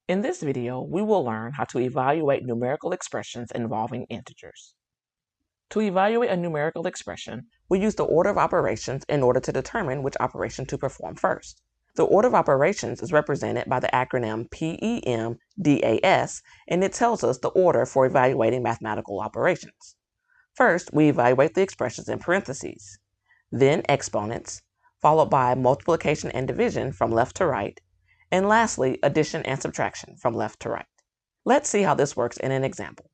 In this video, we will learn how to evaluate numerical expressions involving integers. To evaluate a numerical expression, we use the order of operations in order to determine which operation to perform first. The order of operations is represented by the acronym PEMDAS, and it tells us the order for evaluating mathematical operations. First, we evaluate the expressions in parentheses, then exponents, followed by multiplication and division from left to right, and lastly, addition and subtraction from left to right. Let's see how this works in an example.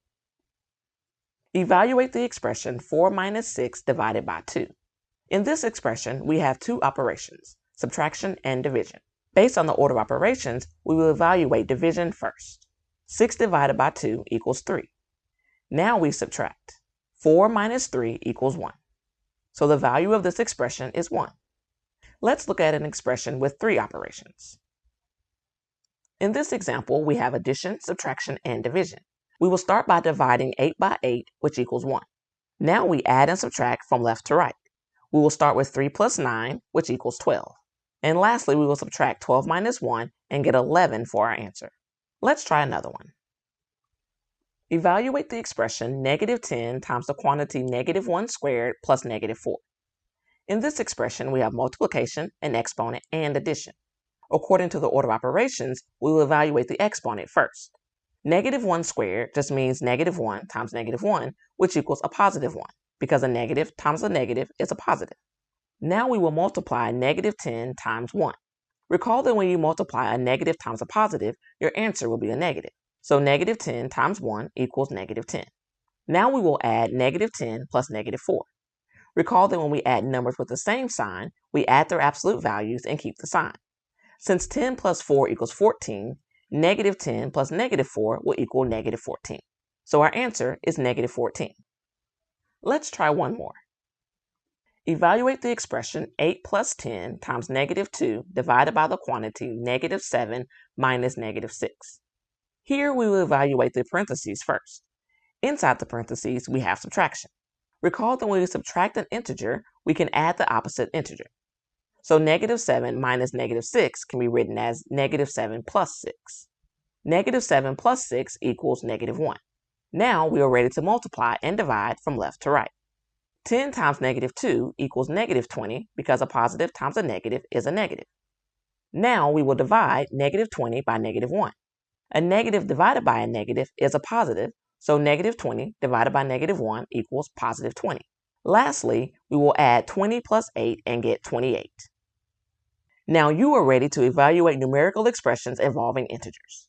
Evaluate the expression 4 minus 6 divided by 2. In this expression, we have two operations, subtraction and division. Based on the order of operations, we will evaluate division first. 6 divided by 2 equals 3. Now we subtract. 4 minus 3 equals 1. So the value of this expression is 1. Let's look at an expression with three operations. In this example, we have addition, subtraction, and division. We will start by dividing 8 by 8, which equals 1. Now we add and subtract from left to right. We will start with 3 plus 9, which equals 12. And lastly, we will subtract 12 minus 1 and get 11 for our answer. Let's try another one. Evaluate the expression negative 10 times the quantity negative 1 squared plus negative 4. In this expression, we have multiplication, an exponent, and addition. According to the order of operations, we will evaluate the exponent first. Negative 1 squared just means negative 1 times negative 1, which equals a positive 1, because a negative times a negative is a positive. Now we will multiply negative 10 times 1. Recall that when you multiply a negative times a positive, your answer will be a negative. So negative 10 times 1 equals negative 10. Now we will add negative 10 plus negative 4. Recall that when we add numbers with the same sign, we add their absolute values and keep the sign. Since 10 plus 4 equals 14, negative 10 plus negative 4 will equal negative 14. So our answer is negative 14. Let's try one more. Evaluate the expression 8 plus 10 times negative 2 divided by the quantity negative 7 minus negative 6. Here we will evaluate the parentheses first. Inside the parentheses, we have subtraction. Recall that when we subtract an integer, we can add the opposite integer. So negative 7 minus negative 6 can be written as negative 7 plus 6. Negative 7 plus 6 equals negative 1. Now we are ready to multiply and divide from left to right. 10 times negative 2 equals negative 20 because a positive times a negative is a negative. Now we will divide negative 20 by negative 1. A negative divided by a negative is a positive, so negative 20 divided by negative 1 equals positive 20. Lastly, we will add 20 plus 8 and get 28. Now you are ready to evaluate numerical expressions involving integers.